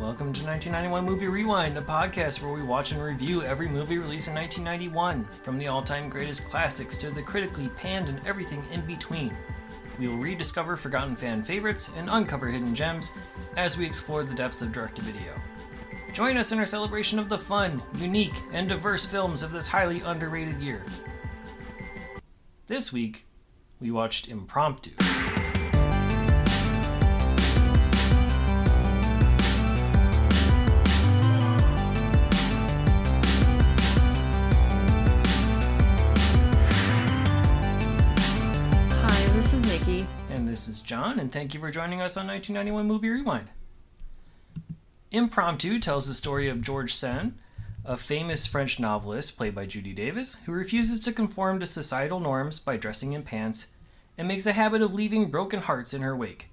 Welcome to 1991 Movie Rewind, a podcast where we watch and review every movie released in 1991, from the all-time greatest classics to the critically panned and everything in between. We will rediscover forgotten fan favorites and uncover hidden gems as we explore the depths of direct-to-video. Join us in our celebration of the fun, unique, and diverse films of this highly underrated year. This week, we watched Impromptu. Mikey. And this is John, and thank you for joining us on 1991 Movie Rewind. Impromptu tells the story of Georges Sand, a famous French novelist played by Judy Davis, who refuses to conform to societal norms by dressing in pants and makes a habit of leaving broken hearts in her wake.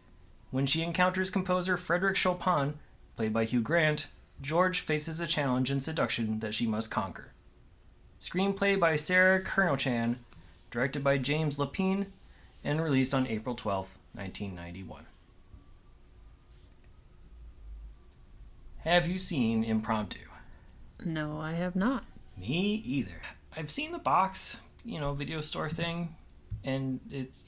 When she encounters composer Frederic Chopin, played by Hugh Grant, George faces a challenge in seduction that she must conquer. Screenplay by Sarah Kernochan, directed by James Lapine, and released on April 12, 1991. Have you seen Impromptu? No, I have not. Me either. I've seen the box, video store thing, and it's,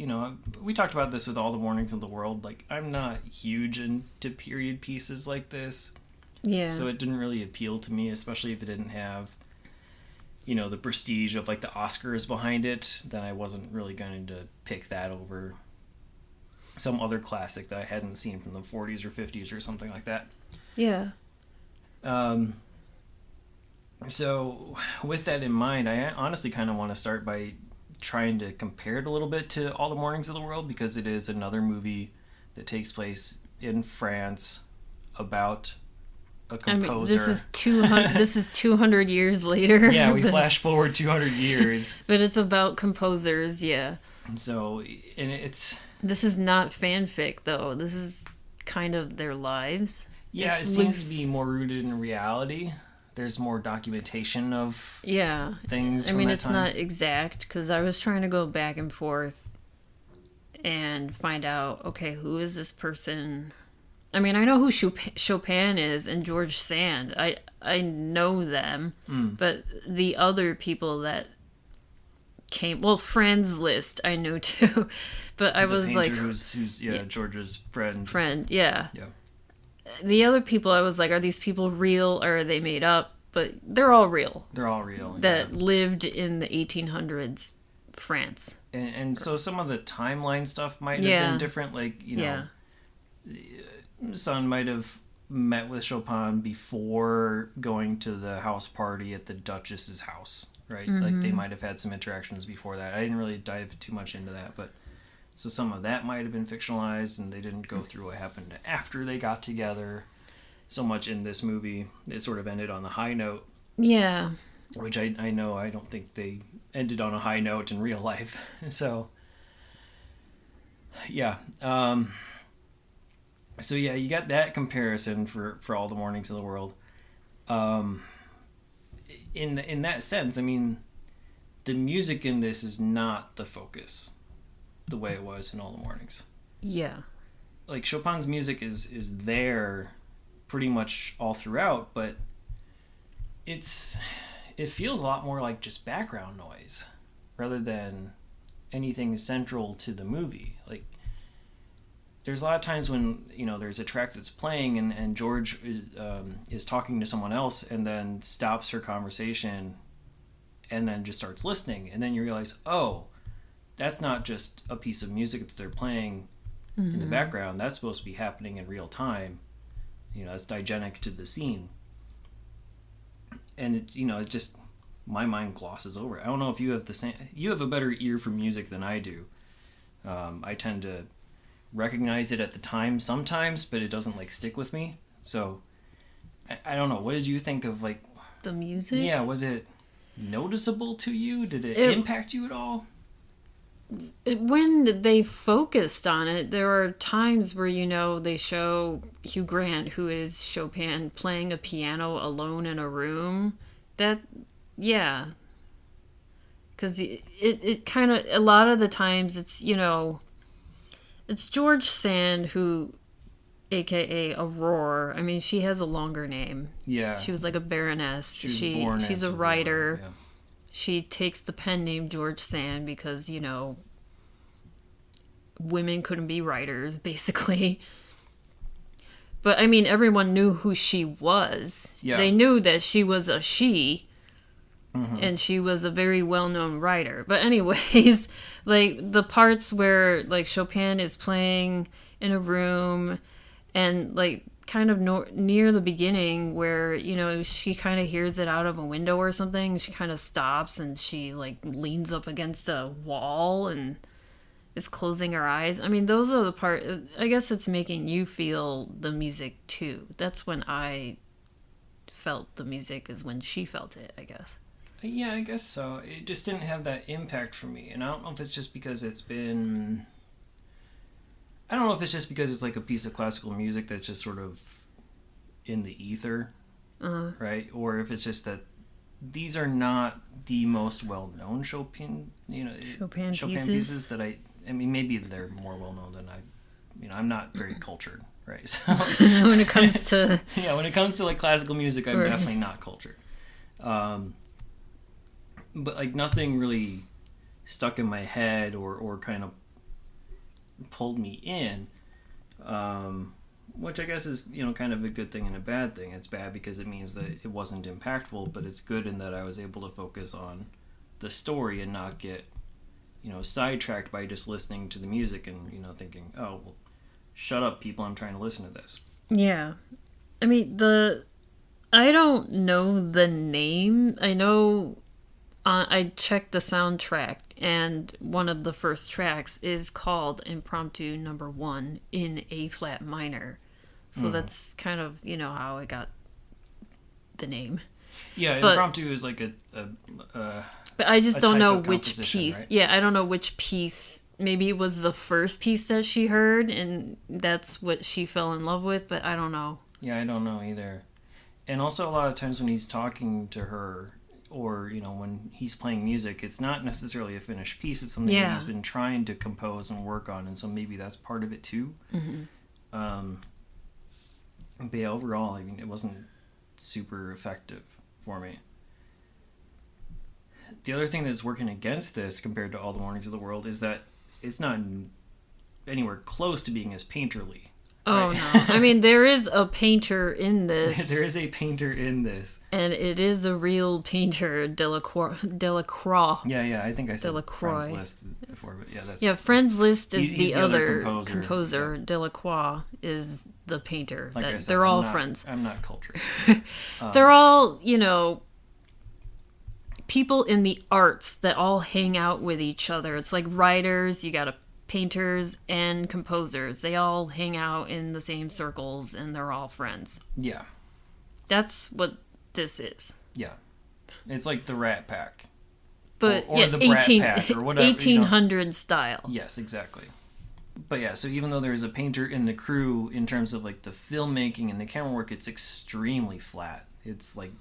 we talked about this with All the Mornings in the World. Like, I'm not huge into period pieces like this. Yeah. So it didn't really appeal to me, especially if it didn't have the prestige of like the Oscars behind it. Then I wasn't really going to pick that over some other classic that I hadn't seen from the 40s or 50s or something like that. Yeah. So with that in mind, I honestly kind of want to start by trying to compare it a little bit to All the Mornings of the World, because it is another movie that takes place in France about a composer. This is 200 years later. Yeah, we flash forward 200 years. But it's about composers, yeah. So, and this is not fanfic, though. This is kind of their lives. Yeah, it seems to be more rooted in reality. There's more documentation of things. I mean, it's not exact, because I was trying to go back and forth and find out, okay, who is this person? I mean, I know who Chopin is and Georges Sand. I know them, but the other people that came, Franz Liszt I know too, but I was like, who's George's friend. Yeah. The other people, I was like, are these people real or are they made up? But they're all real. That lived in the 1800s France. And so some of the timeline stuff might have been different. Like, son might have met with Chopin before going to the house party at the Duchess's house, right? Mm-hmm. Like, they might have had some interactions before that. I didn't really dive too much into that, but so some of that might have been fictionalized, and they didn't go through what happened after they got together. So much in this movie, it sort of ended on the high note. Yeah. Which I know, I don't think they ended on a high note in real life. So, yeah. So yeah, you got that comparison for All the Mornings of the World. In that sense, I mean, the music in this is not the focus the way it was in All the Mornings. Yeah. Like, Chopin's music is there pretty much all throughout, but it feels a lot more like just background noise rather than anything central to the movie. Like, there's a lot of times when there's a track that's playing and George is talking to someone else and then stops her conversation and then just starts listening, and then you realize, oh, that's not just a piece of music that they're playing in the background. That's supposed to be happening in real time. It's diegetic to the scene, and it just, my mind glosses over it. I don't know if you have the same. You have a better ear for music than I do. I tend to recognize it at the time sometimes, but it doesn't stick with me. So I don't know. What did you think of the music? Yeah, was it noticeable to you? Did it impact you at all? When they focused on it, there are times where they show Hugh Grant, who is Chopin, playing a piano alone in a room. Because it kind of, a lot of the times it's Georges Sand who aka Aurore. I mean, she has a longer name. Yeah. She was like a baroness. She's a writer. Aurore, yeah. She takes the pen name George Sand because, women couldn't be writers, basically. But, I mean, everyone knew who she was. Yeah. They knew that she was a she, and she was a very well-known writer. But anyways, like, the parts where, like, Chopin is playing in a room, and, like, kind of near the beginning where, she kind of hears it out of a window or something, she kind of stops, and she, like, leans up against a wall, and is closing her eyes. I mean, those are the part. I guess it's making you feel the music too. That's when I felt the music, is when she felt it, I guess. Yeah, I guess so. It just didn't have that impact for me. And I don't know if it's just because it's like a piece of classical music that's just sort of in the ether, right? Or if it's just that these are not the most well-known Chopin pieces that I mean, maybe they're more well-known than I'm not very cultured, right? So when it comes to when it comes to like classical music, I'm definitely not cultured. But like nothing really stuck in my head or kind of pulled me in, which I guess is kind of a good thing and a bad thing. It's bad because it means that it wasn't impactful, but it's good in that I was able to focus on the story and not get sidetracked by just listening to the music and thinking, oh well, shut up people, I'm trying to listen to this. Yeah, I mean, I don't know the name. I know I checked the soundtrack, and one of the first tracks is called Impromptu No. 1 in A flat minor. So that's kind of, how I got the name. Yeah, Impromptu is like a but I just don't know which piece. Right? Yeah, I don't know which piece. Maybe it was the first piece that she heard, and that's what she fell in love with, but I don't know. Yeah, I don't know either. And also a lot of times when he's talking to her, or, when he's playing music, it's not necessarily a finished piece. It's something that he's been trying to compose and work on, and so maybe that's part of it too. But yeah, overall, I mean, it wasn't super effective for me. The other thing that's working against this compared to All the Mornings of the World is that it's not anywhere close to being as painterly. Oh, right? No. I mean, there is a painter in this. There is a painter in this. And it is a real painter, Delacroix. Yeah, I think I said Delacroix. Friends List before, but yeah, that's... Yeah, Friends List is he's the other composer. Yeah. Delacroix is the painter. Like I said, they're all friends. I'm not cultured. They're all, people in the arts that all hang out with each other. It's like writers, you got painters and composers. They all hang out in the same circles and they're all friends. Yeah. That's what this is. Yeah. It's like the Rat Pack. But or the Brat Pack or whatever. 1800 style. Yes, exactly. But yeah, so even though there's a painter in the crew, in terms of like the filmmaking and the camera work, it's extremely flat. It's like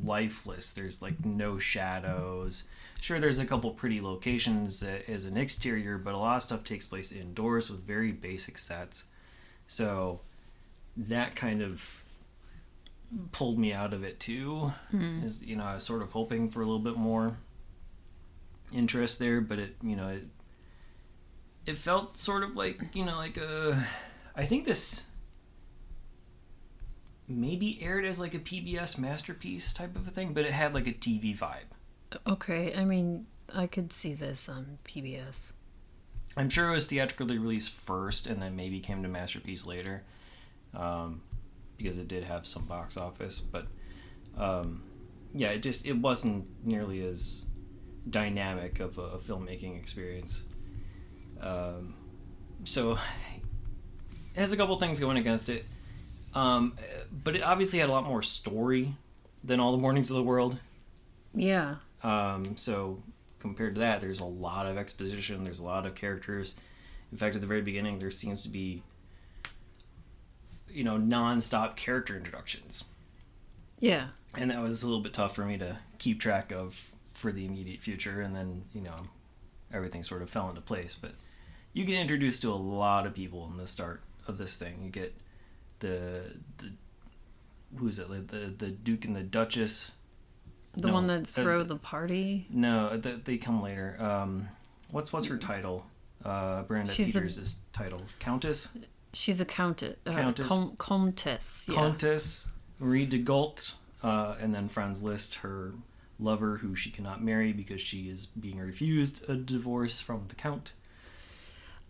lifeless. There's like no shadows. Sure, there's a couple pretty locations as an exterior, but a lot of stuff takes place indoors with very basic sets. So that kind of pulled me out of it too. Is, I was sort of hoping for a little bit more interest there, but it felt sort of like, I think this maybe aired as like a PBS masterpiece type of a thing, but it had like a TV vibe. Okay, I mean, I could see this on PBS. I'm sure it was theatrically released first and then maybe came to masterpiece later, because it did have some box office, but yeah, it wasn't nearly as dynamic of a filmmaking experience. So it has a couple things going against it, but it obviously had a lot more story than All the Mornings of the World. Yeah. So compared to that, there's a lot of exposition, there's a lot of characters. In fact, at the very beginning, there seems to be, non-stop character introductions. Yeah. And that was a little bit tough for me to keep track of for the immediate future, and then, everything sort of fell into place. But you get introduced to a lot of people in the start of this thing. You get the who is it? Like the Duke and the Duchess. The one that throw the party. No, they come later. What's her title? Brenda Peters' title, Countess. She's a countess. Comtesse. Yeah. Countess Marie de Gault, and then Franz Liszt, her lover, who she cannot marry because she is being refused a divorce from the Count.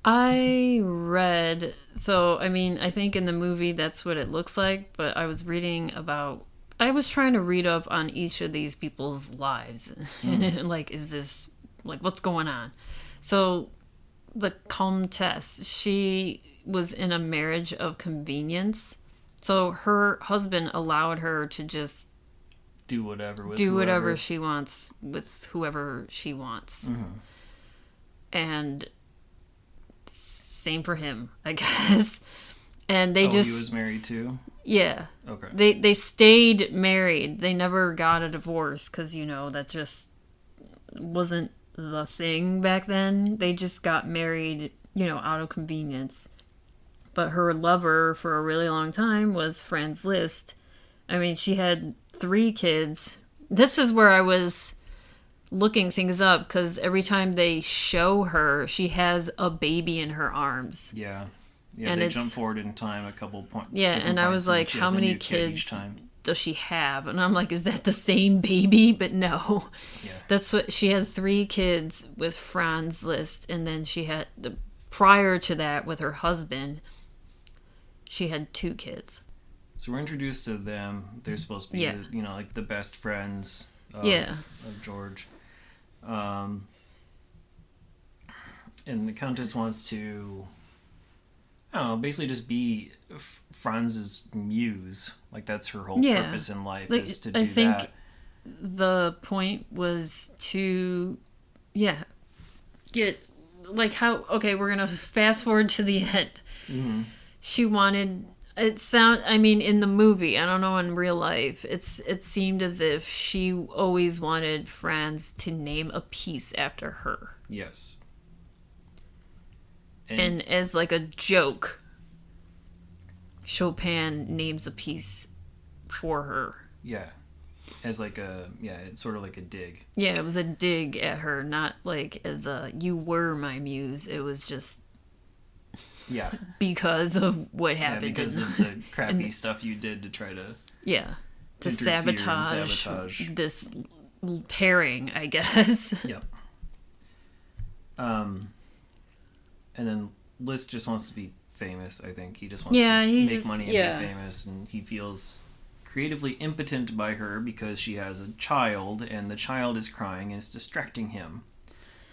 I read, so I mean, I think in the movie that's what it looks like, but I was trying to read up on each of these people's lives. And like, is this, like, what's going on? So the Comtesse, she was in a marriage of convenience. So her husband allowed her to just do whatever she wants with whoever she wants. Mm-hmm. And same for him, I guess. And they he was married too? Yeah. Okay. They stayed married. They never got a divorce because, that just wasn't the thing back then. They just got married, out of convenience. But her lover for a really long time was Franz Liszt. I mean, she had 3 kids. This is where I was looking things up because every time they show her, she has a baby in her arms. Yeah. Yeah, and they jump forward in time a couple points. Yeah, and I was like, how many kids does she have? And I'm like, is that the same baby? But no. Yeah. That's what she had 3 kids with Franz Liszt, and then she had prior to that with her husband, she had 2 kids. So we're introduced to them. They're supposed to be, like the best friends of George. And the Countess wants to, I don't know, basically just be Franz's muse. Like, that's her whole purpose in life, is to do that. I think the point was to, get, like, how, okay, we're going to fast forward to the end. Mm-hmm. She wanted, in the movie, I don't know, in real life, it seemed as if she always wanted Franz to name a piece after her. Yes. And as like a joke, Chopin names a piece for her. Yeah. As like it's sort of like a dig. Yeah, it was a dig at her, not like as a, you were my muse. It was just... Yeah. Because of what happened. Yeah, because of the crappy stuff you did to try to... Yeah. To sabotage this pairing, I guess. Yep. And then Liszt just wants to be famous, I think. He just wants to make money and be famous. And he feels creatively impotent by her because she has a child, and the child is crying and it's distracting him.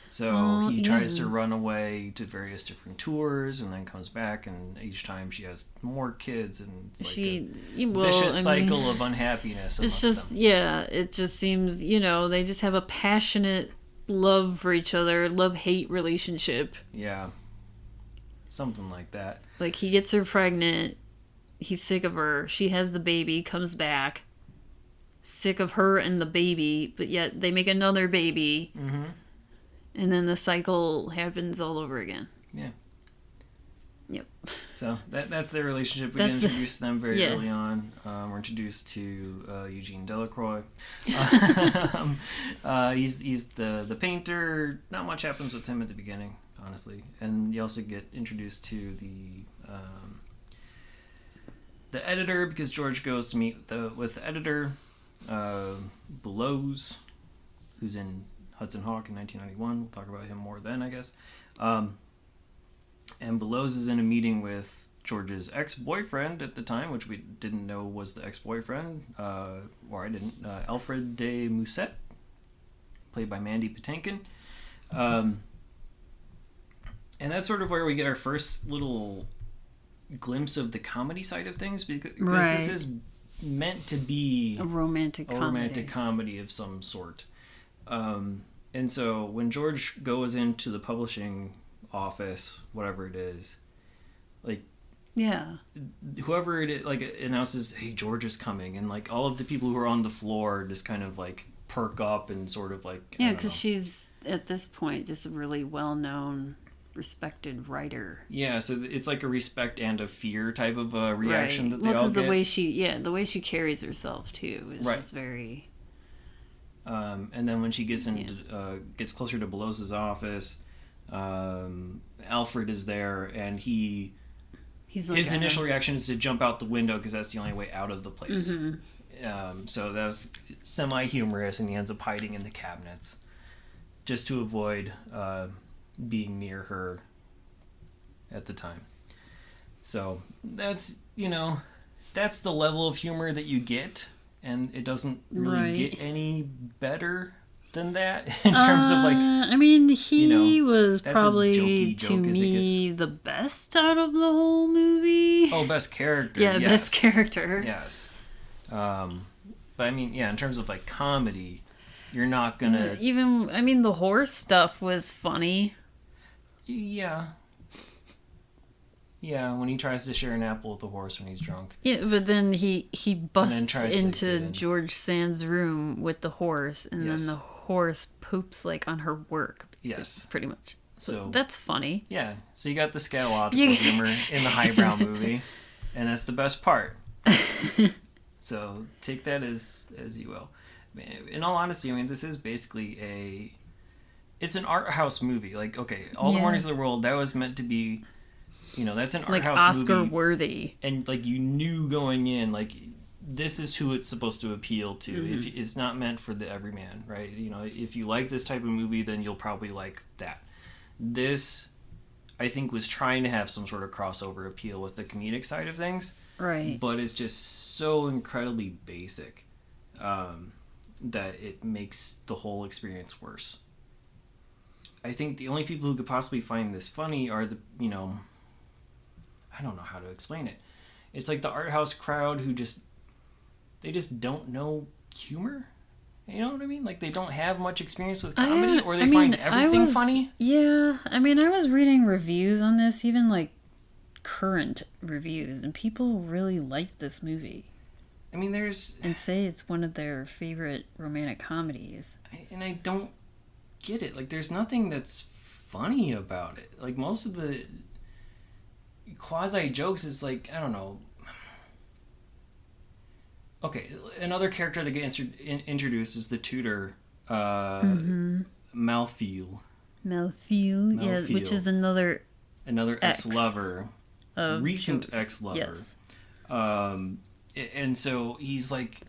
So he tries to run away to various different tours and then comes back, and each time she has more kids, and it's like a vicious cycle of unhappiness amongst them. It just seems, they just have a passionate love for each other, love-hate relationship. Yeah. Something like that. Like, he gets her pregnant, he's sick of her, she has the baby, comes back, sick of her and the baby, but yet they make another baby. Mm-hmm. And then the cycle happens all over again. Yeah. Yep. So that's their relationship. We introduced them very early on. We're introduced to Eugene Delacroix. He's the painter. Not much happens with him at the beginning, honestly. And you also get introduced to the editor, because George goes to meet with the editor, Bellows, who's in Hudson Hawk in 1991. We'll talk about him more then, I guess. And Bellows is in a meeting with George's ex-boyfriend at the time, which we didn't know was the ex-boyfriend, or I didn't, Alfred de Musset, played by Mandy Patinkin. And that's sort of where we get our first little glimpse of the comedy side of things, because this is meant to be a romantic comedy of some sort. And so when George goes into the publishing office, whatever it is, like, whoever it is, like, announces, hey, George is coming, and like all of the people who are on the floor just kind of like perk up and sort of like, because she's at this point just a really well-known respected writer. Yeah, so it's like a respect and a fear type of reaction that they all get. Well, because the way she carries herself too is just very. And then when she gets gets closer to Bellosa's office, Alfred is there, and his initial reaction is to jump out the window because that's the only way out of the place. So that was semi-humorous, and he ends up hiding in the cabinets just to avoid being near her at the time. So that's the level of humor that you get, and it doesn't really get any better than that in terms of like. I mean, he was probably to me the best out of the whole movie. Oh, best character. Yeah, yes. Best character. Yes. But I mean, yeah, in terms of like comedy, you're not gonna the horse stuff was funny. Yeah. Yeah, when he tries to share an apple with the horse when he's drunk. Yeah, but then he busts into George Sand's room with the horse, and then the horse poops like on her work. Yes. Pretty much. So that's funny. Yeah. So you got the scatological humor in the highbrow movie, and that's the best part. So take that as you will. In all honesty, I mean, this is basically it's an art house movie. Like, okay, All the Mornings of the World, that was meant to be, that's an art house movie. Oscar worthy. And like you knew going in, like this is who it's supposed to appeal to. If it's not meant for the everyman, right? If you like this type of movie, then you'll probably like that. This, I think, was trying to have some sort of crossover appeal with the comedic side of things. Right. But it's just so incredibly basic that it makes the whole experience worse. I think the only people who could possibly find this funny are the, I don't know how to explain it. It's like the art house crowd who they just don't know humor. You know what I mean? Like they don't have much experience with comedy, or they find everything funny. Yeah, I mean, I was reading reviews on this, even like current reviews, and people really liked this movie. I mean, and say it's one of their favorite romantic comedies. And I don't get it. Like, there's nothing that's funny about it. Like, most of the quasi jokes is like, I don't know. Okay, another character that gets introduced is the tutor, Malfiel. Malfiel, yeah, which is another ex-lover, recent ex-lover. Yes. And so he's like,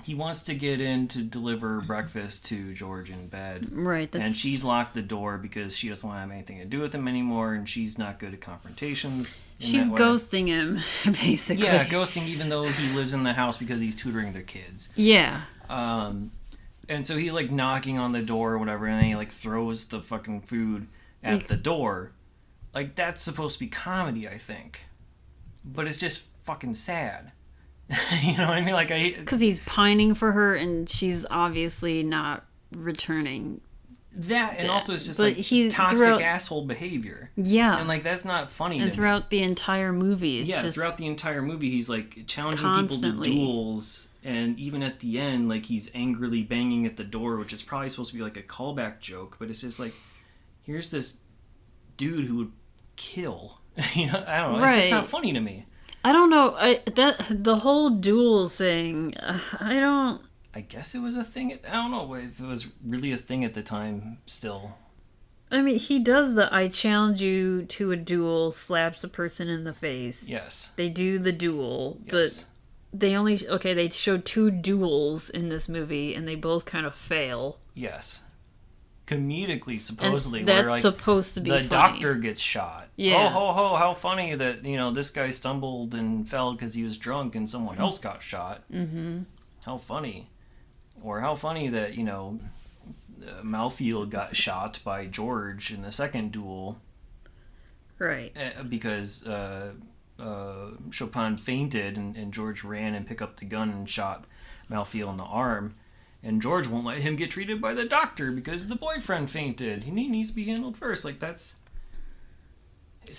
he wants to get in to deliver breakfast to George in bed. Right. And she's locked the door because she doesn't want to have anything to do with him anymore, and she's not good at confrontations. She's ghosting him, basically. Yeah, ghosting even though he lives in the house because he's tutoring their kids. Yeah. And so he's like knocking on the door or whatever, and then he like throws the fucking food at the door. Like, that's supposed to be comedy, I think. But it's just fucking sad. You know what I mean? Like, because he's pining for her, and she's obviously not returning. That, and also it's just like toxic asshole behavior. Yeah. And like, that's not funny. And throughout the entire movie, throughout the entire movie, he's like challenging people to duels, and even at the end, like, he's angrily banging at the door, which is probably supposed to be like a callback joke, but it's just like, here's this dude who would kill. I don't know. It's just not funny to me. I don't know. The whole duel thing, I guess it was a thing. I don't know if it was really a thing at the time still. I mean, he does the I challenge you to a duel, slaps a person in the face. Yes. They do the duel, but they showed 2 duels in this movie, and they both kind of fail. Yes. Comedically, supposedly, and that's where, like, supposed to be funny. Doctor gets shot. Yeah. Oh, ho, ho, how funny that, this guy stumbled and fell because he was drunk and someone else got shot. Mm-hmm. How funny. Or how funny that, Malfiel got shot by George in the second duel. Right. Because Chopin fainted and George ran and picked up the gun and shot Malfiel in the arm. And George won't let him get treated by the doctor because the boyfriend fainted. He needs to be handled first. Like, it's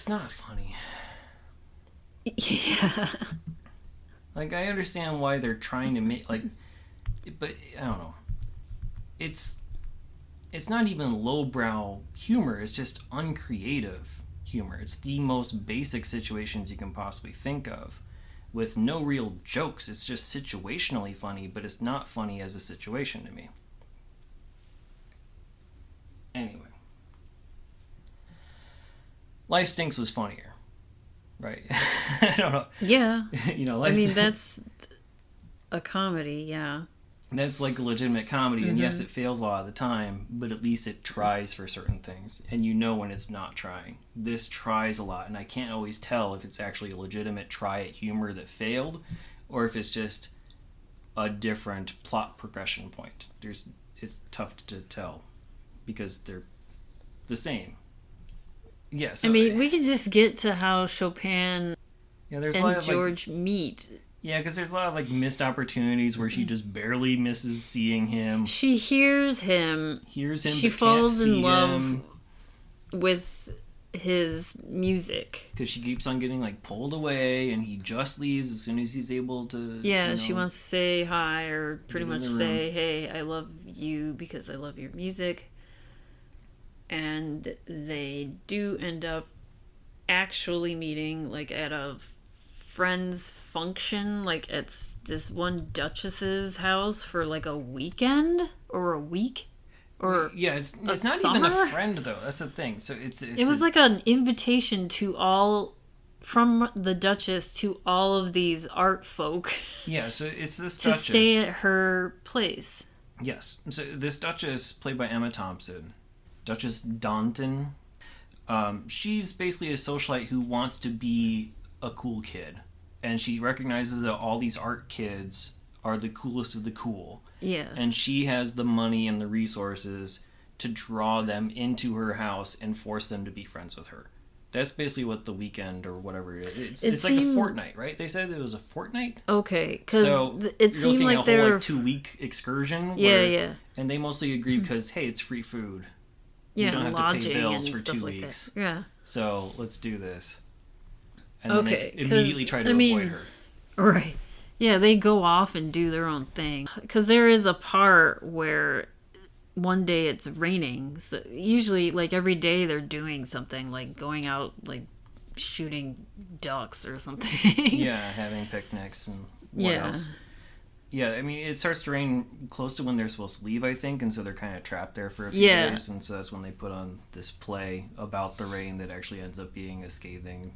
not funny. Yeah. Like, I understand why they're trying to make, like, but I don't know. It's it's not even lowbrow humor. It's just uncreative humor. It's the most basic situations you can possibly think of, with no real jokes. It's just situationally funny, but it's not funny as a situation to me. Anyway. Life Stinks was funnier. Right? I don't know. Yeah. Life that's a comedy, yeah. That's like a legitimate comedy, and yes, it fails a lot of the time, but at least it tries for certain things, and when it's not trying. This tries a lot, and I can't always tell if it's actually a legitimate try at humor that failed, or if it's just a different plot progression point. It's tough to tell, because they're the same. Yeah, so, we can just get to how Chopin and George meet. Yeah, because there's a lot of missed opportunities where she just barely misses seeing him. She hears him. She falls in love with his music. Because she keeps on getting pulled away, and he just leaves as soon as he's able to. Yeah, she wants to say hi, or pretty much say, "Hey, I love you because I love your music." And they do end up actually meeting at a friend's function, at this one duchess's house for a weekend or a week, or it's not summer? even a friend though. That's the thing. So it was an invitation to all from the Duchess to all of these art folk. Yeah, so it's this to Duchess stay at her place. Yes, so this Duchess, played by Emma Thompson, Duchess Daunton. She's basically a socialite who wants to be a cool kid, and she recognizes that all these art kids are the coolest of the cool. Yeah. And she has the money and the resources to draw them into her house and force them to be friends with her. That's basically what the weekend or whatever it is. It's like a fortnight, right? They said it was a fortnight. Okay, because it seemed like they're a whole 2-week excursion. Yeah. And they mostly agree because hey, it's free food. Yeah, you don't have to pay bills and for stuff 2 like weeks. That. Yeah. So let's do this. And then they immediately try to avoid her. Right. Yeah, they go off and do their own thing. Because there is a part where one day it's raining. So usually, every day they're doing something, going out, shooting ducks or something. Yeah, having picnics and what else. Yeah, it starts to rain close to when they're supposed to leave, I think, and so they're kind of trapped there for a few days, and so that's when they put on this play about the rain that actually ends up being a scathing,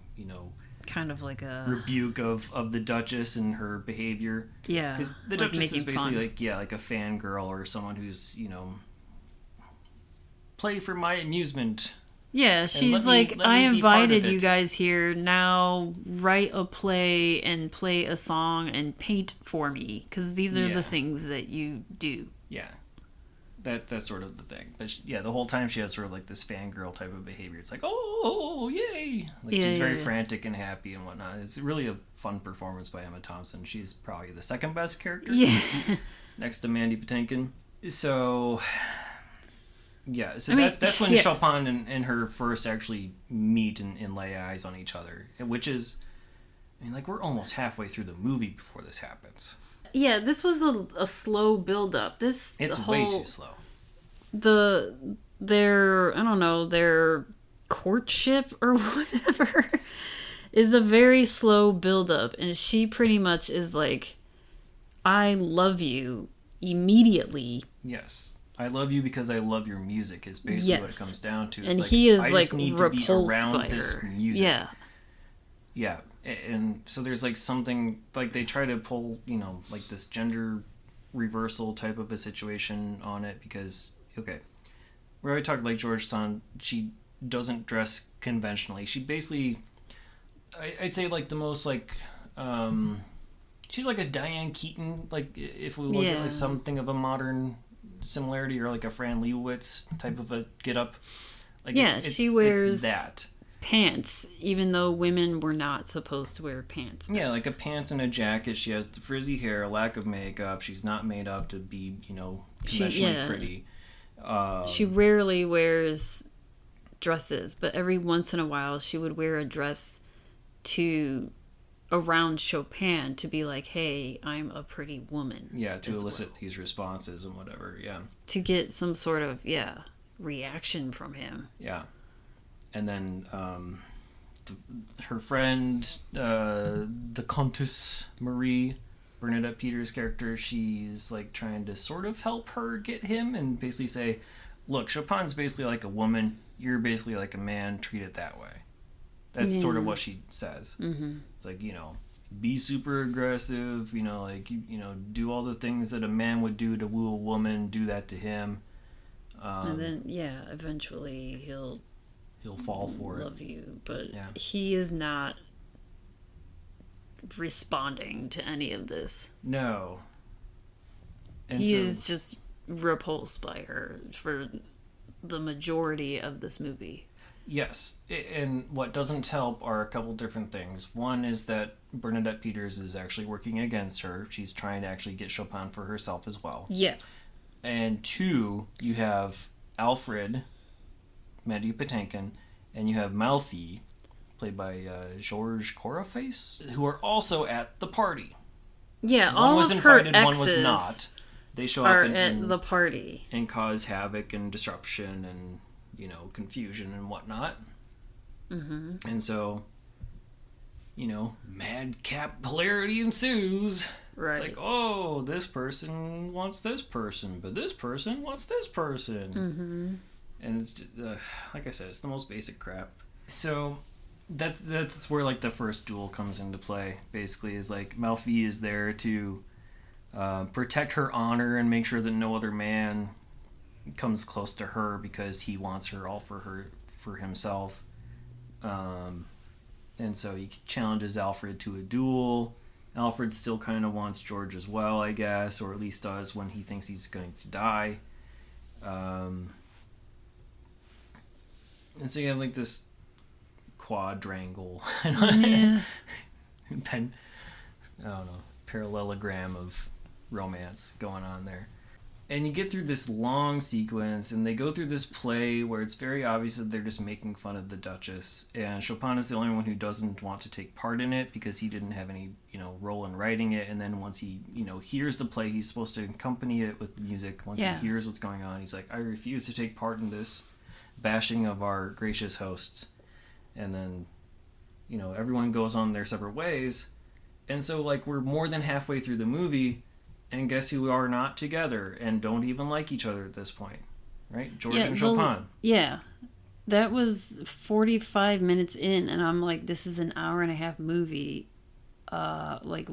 kind of like a rebuke of the Duchess and her behavior. Yeah, because the Duchess is basically like a fangirl or someone who's play for my amusement. Yeah, she's I invited you guys here. Now write a play and play a song and paint for me, because these are the things that you do. Yeah, that's sort of the thing. But the whole time she has sort of this fangirl type of behavior. It's oh yay! She's very frantic and happy and whatnot. It's really a fun performance by Emma Thompson. She's probably the second best character. Yeah, next to Mandy Patinkin. So. Yeah, so that's when Chopin and her first actually meet and lay eyes on each other, which is, we're almost halfway through the movie before this happens. Yeah, this was a slow build-up. It's way too slow. Their courtship or whatever is a very slow build-up, and she pretty much is I love you immediately. Yes. I love you because I love your music is basically what it comes down to. It's and he is I just need to be around this music. Yeah. Yeah. And so there's something they try to pull, this gender reversal type of a situation on it because, okay, we already talked George Sand, she doesn't dress conventionally. She basically, I'd say the most she's like a Diane Keaton, if we look at something of a modern similarity, or a Fran Lebowitz type of a get up. She wears that pants, even though women were not supposed to wear pants. Yeah, a pants and a jacket. She has the frizzy hair, a lack of makeup. She's not made up to be, conventionally pretty. She rarely wears dresses, but every once in a while she would wear a dress to around Chopin to be like, hey, I'm a pretty woman. Yeah, to elicit these responses and whatever, yeah. To get some sort of, reaction from him. Yeah. And then her friend, the Countess Marie, Bernadette Peters' character, she's like trying to sort of help her get him and basically say, look, Chopin's basically like a woman, you're basically like a man, treat it that way. That's sort of what she says. Mm-hmm. It's like, be super aggressive, like, do all the things that a man would do to woo a woman, do that to him. And then, eventually he'll fall for love you, but he is not responding to any of this. No. And he is just repulsed by her for the majority of this movie. Yes, and what doesn't help are a couple different things. One is that Bernadette Peters is actually working against her. She's trying to actually get Chopin for herself as well. Yeah. And two, you have Alfred, Matthew Patinkin, and you have Malfi, played by Georges Coraface, who are also at the party. Yeah, one all was of invited, her one was exes not. They show are up at the party and cause havoc and disruption and confusion and whatnot. Mm-hmm. And so, madcap hilarity ensues. Right. It's like, oh, this person wants this person, but this person wants this person. Mm-hmm. And it's just, like I said, it's the most basic crap. So that's where like the first duel comes into play. Basically, is like Malfi is there to protect her honor and make sure that no other man comes close to her because he wants her all for himself. And so he challenges Alfred to a duel. Alfred still kind of wants George as well, I guess, or at least does when he thinks he's going to die. And so you have like this quadrangle. I don't know, parallelogram of romance going on there. And you get through this long sequence, and they go through this play where it's very obvious that they're just making fun of the Duchess. And Chopin is the only one who doesn't want to take part in it because he didn't have any, role in writing it. And then once he, hears the play, he's supposed to accompany it with music. Once he hears what's going on, he's like, I refuse to take part in this bashing of our gracious hosts. And then, everyone goes on their separate ways. And so, like, we're more than halfway through the movie, and guess who are not together and don't even like each other at this point, right? George and Chopin. That was 45 minutes in, and I'm like, this is an hour and a half movie. Like,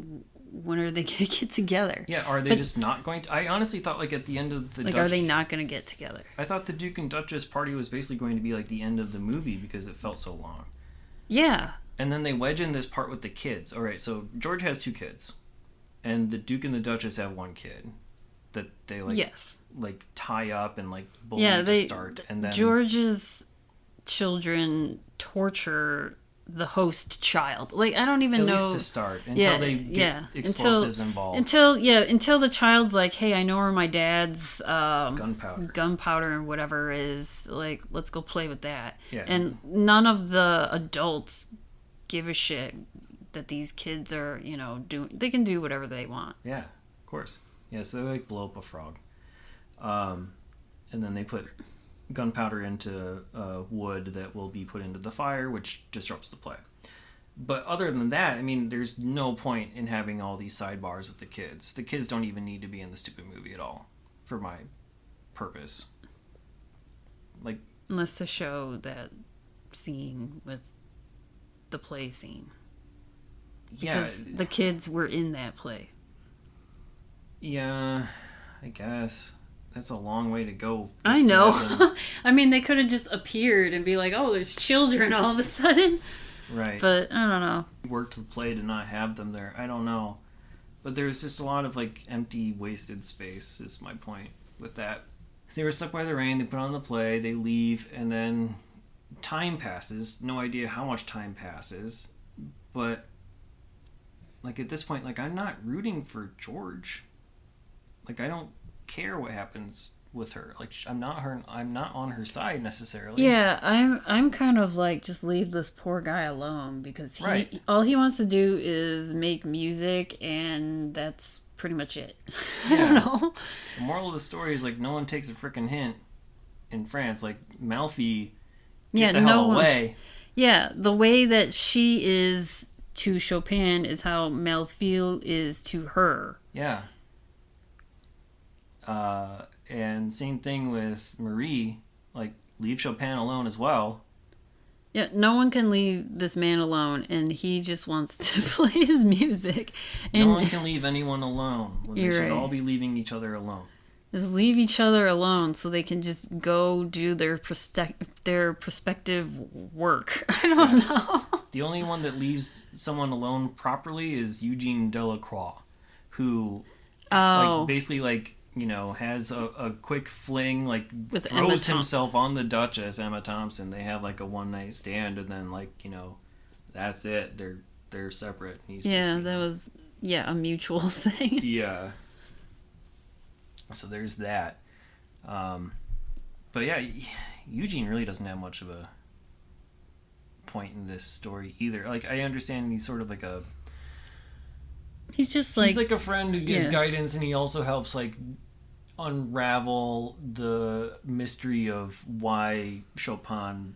when are they going to get together? Yeah, are they just not going to... I honestly thought, like, at the end of the... are they not going to get together? I thought the Duke and Duchess party was basically going to be, like, the end of the movie because it felt so long. Yeah. And then they wedge in this part with the kids. All right, so George has 2 kids. And the Duke and the Duchess have 1 kid that they like tie up and like bully to start. And then George's children torture the host child. Like, I don't even know. At least to start until they get explosives involved. Until the child's like, hey, I know where my dad's gunpowder and whatever is. Like, let's go play with that. Yeah. And none of the adults give a shit that these kids are, doing. They can do whatever they want. Yeah, of course. Yeah, so they like blow up a frog. And then they put gunpowder into wood that will be put into the fire, which disrupts the play. But other than that, I mean, there's no point in having all these sidebars with the kids. The kids don't even need to be in the stupid movie at all, for my purpose. Like, unless to show that scene with the play scene. Because the kids were in that play. Yeah, I guess. That's a long way to go. I know. I mean, they could have just appeared and be like, oh, there's children all of a sudden. Right. But I don't know. Worked the play to not have them there. I don't know. But there's just a lot of, like, empty, wasted space is my point with that. They were stuck by the rain. They put on the play. They leave. And then time passes. No idea how much time passes. But... like, at this point, like, I'm not rooting for George. Like, I don't care what happens with her. Like, I'm not on her side necessarily. Yeah, I'm kind of like, just leave this poor guy alone, because all he wants to do is make music, and that's pretty much it. I don't know. The moral of the story is, like, no one takes a freaking hint in France. Like, Malfi, get the hell away. Yeah, the way that she is to Chopin is how Malfi is to her. Yeah. And same thing with Marie, like, leave Chopin alone as well. Yeah, no one can leave this man alone, and he just wants to play his music. And no one can leave anyone alone. They should all be leaving each other alone. Just leave each other alone so they can just go do their prospective work. I don't know. The only one that leaves someone alone properly is Eugene Delacroix, who like, basically, like, you know, has a quick fling, like, with throws himself on the Duchess, Emma Thompson. They have, like, a one-night stand, and then, like, you know, that's it. They're separate. He's just, that was a mutual thing. Yeah. So there's that. But yeah, Eugene really doesn't have much of a point in this story either. Like, I understand he's sort of like he's like a friend who gives guidance, and he also helps, like, unravel the mystery of why Chopin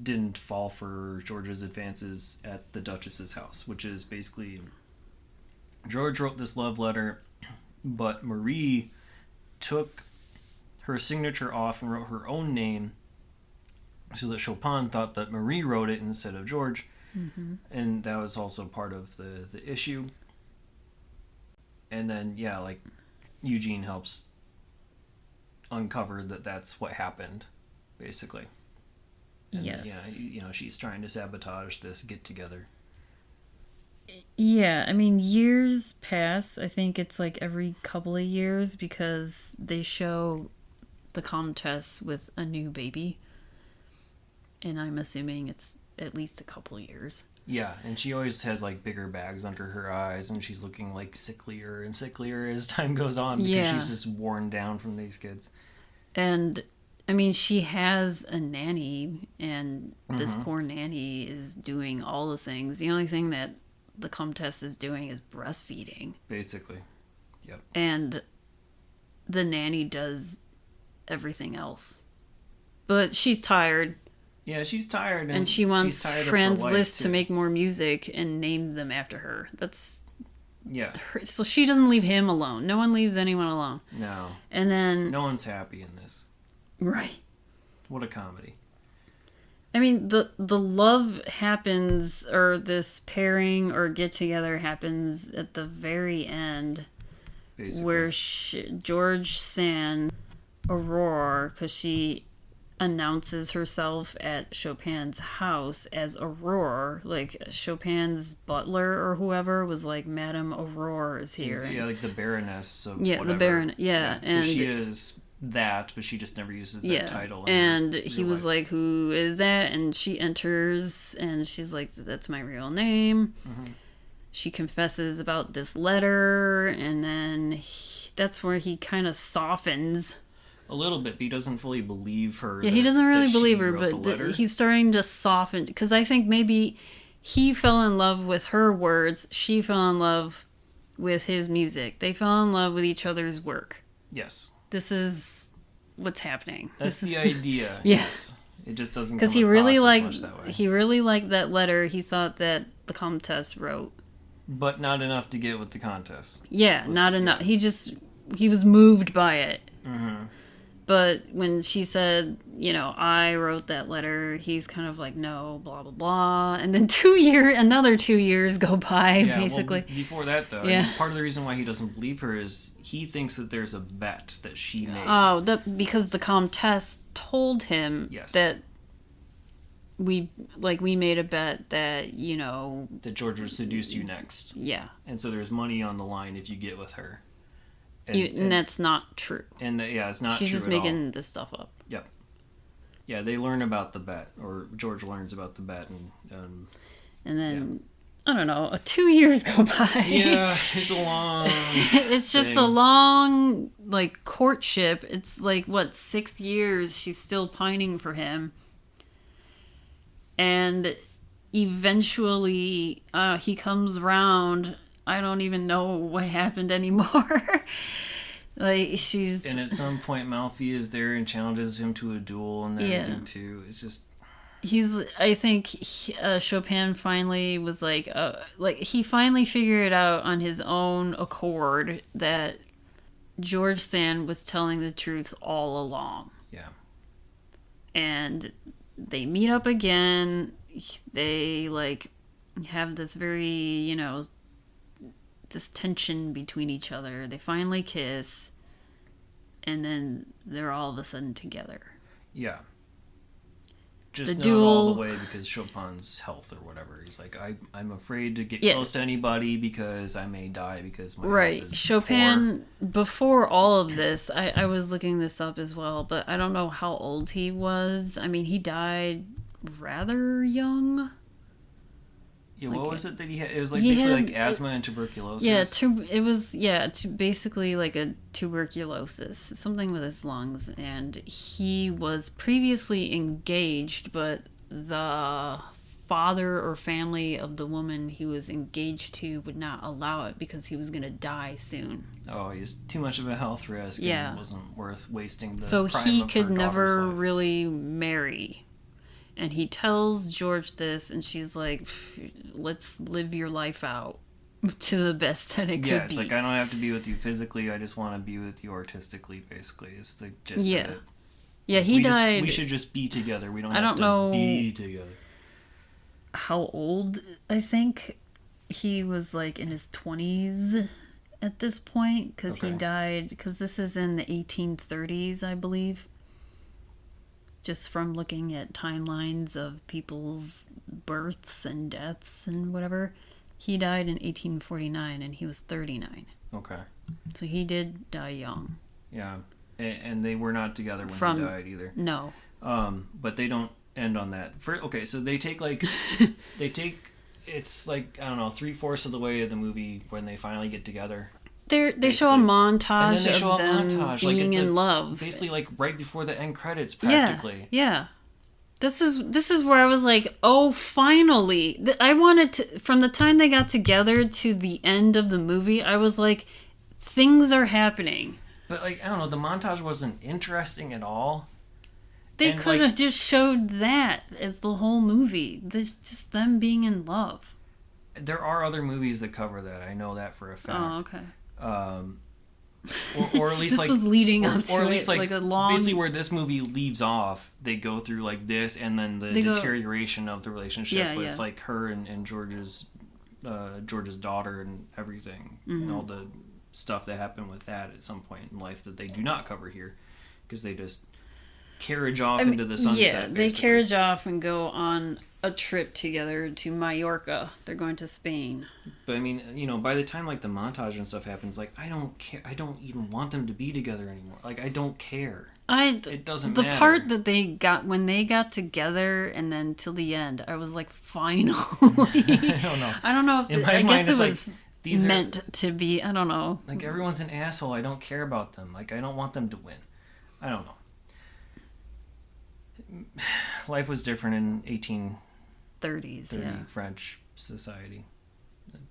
didn't fall for George's advances at the Duchess's house, which is basically George wrote this love letter, but Marie took her signature off and wrote her own name, so that Chopin thought that Marie wrote it instead of George. Mm-hmm. And that was also part of the issue. And then, like, Eugene helps uncover that that's what happened, basically. And, yes. You know, she's trying to sabotage this get-together. Yeah, I mean, years pass. I think it's like every couple of years, because they show the Comtesse with a new baby. And I'm assuming it's at least a couple years. Yeah, and she always has, like, bigger bags under her eyes, and she's looking, like, sicklier and sicklier as time goes on, because she's just worn down from these kids. And, I mean, she has a nanny, and this poor nanny is doing all the things. The only thing that the Comtesse is doing is breastfeeding. Basically. Yep. And the nanny does everything else. But she's tired. Yeah, she's tired. And she wants Franz Liszt to make more music and name them after her. That's... Yeah. So she doesn't leave him alone. No one leaves anyone alone. No. And then... No one's happy in this. Right. What a comedy. I mean, the love happens, or this pairing or get-together happens at the very end. Basically. Where George Sand, Aurore, because she announces herself at Chopin's house as Aurore, like Chopin's butler or whoever was like, Madame Aurore is here. Yeah, like the Baroness of whatever. The Baron, and she is that, but she just never uses that title. And he was like, who is that? And she enters, and she's like, that's my real name. Mm-hmm. She confesses about this letter, and then that's where he kind of softens. A little bit, but he doesn't fully believe her. Yeah, he doesn't really believe her, but he's starting to soften. Because I think maybe he fell in love with her words. She fell in love with his music. They fell in love with each other's work. Yes. This is what's happening. That's the idea. Yes. It just doesn't come across as much that way. He really liked that letter he thought that the Comtesse wrote. But not enough to get with the Comtesse. Yeah, not enough. He was moved by it. Mm-hmm. But when she said, you know, I wrote that letter, he's kind of like, no, blah, blah, blah. And then another 2 years go by, basically. Well, before that, though, I mean, part of the reason why he doesn't believe her is he thinks that there's a bet that she made. Oh, because the Comtesse told him that we made a bet that, you know... That George would seduce you next. Yeah. And so there's money on the line if you get with her. And that's not true. And it's not true. She's just making this stuff up. Yep. Yeah, they learn about the bet, or George learns about the bet, and then I don't know, 2 years go by. Yeah, it's a long it's just a long, like, courtship. It's like, what, 6 years she's still pining for him. And eventually he comes around. I don't even know what happened anymore. Like, she's... And at some point, Malfi is there and challenges him to a duel and everything, too. It's just... I think Chopin finally was like, he finally figured it out on his own accord that George Sand was telling the truth all along. Yeah. And they meet up again. They, like, have this very, you know, this tension between each other. They finally kiss. And then they're all of a sudden together. Yeah. Just not all the way because Chopin's health or whatever. He's like, I'm afraid to get close to anybody because I may die because my health is Chopin, poor. Before all of this, I was looking this up as well, but I don't know how old he was. I mean, he died rather young. Yeah, what was it that he had? It was like basically like asthma and tuberculosis. Yeah, it was basically like a tuberculosis, something with his lungs, and he was previously engaged, but the father or family of the woman he was engaged to would not allow it because he was going to die soon. Oh, he's too much of a health risk. Yeah, and it wasn't worth wasting the so prime he of could her never life. really marry. And he tells George this, and she's like, let's live your life out to the best that it could be. Yeah, it's like, I don't have to be with you physically, I just want to be with you artistically, basically, is the gist of it. Yeah, he died... we should just be together, we don't have to know be together. How old, I think. He was, like, in his 20s at this point, because he died... Because this is in the 1830s, I believe. Just from looking at timelines of people's births and deaths and whatever. He died in 1849 and he was 39. Okay. So he did die young. Yeah. And they were not together when he died either. No. But they don't end on that. So they take like... it's like, I don't know, 3/4 of the way of the movie when they finally get together. They show a montage and then they show of them being in love. Basically, like, right before the end credits, practically. Yeah. This is where I was like, oh, finally. I wanted to... From the time they got together to the end of the movie, I was like, things are happening. But, like, I don't know, the montage wasn't interesting at all. They could have just showed that as the whole movie. Just them being in love. There are other movies that cover that. I know that for a fact. Oh, okay. Or at least this was leading up to or at least like a long... Basically where this movie leaves off, they go through like this and then the deterioration of the relationship with like her and George's daughter and everything, and all the stuff that happened with that at some point in life that they do not cover here because they just carriage off into the sunset. Yeah, they carriage off and go on a trip together to Mallorca. They're going to Spain. But I mean, you know, by the time like the montage and stuff happens, like I don't care. I don't even want them to be together anymore. Like I don't care. It doesn't matter. The part that they got when they got together and then till the end, I was like, finally. I don't know. I guess it was like, meant to be. I don't know. Like everyone's an asshole. I don't care about them. Like I don't want them to win. I don't know. Life was different in 1830 French society.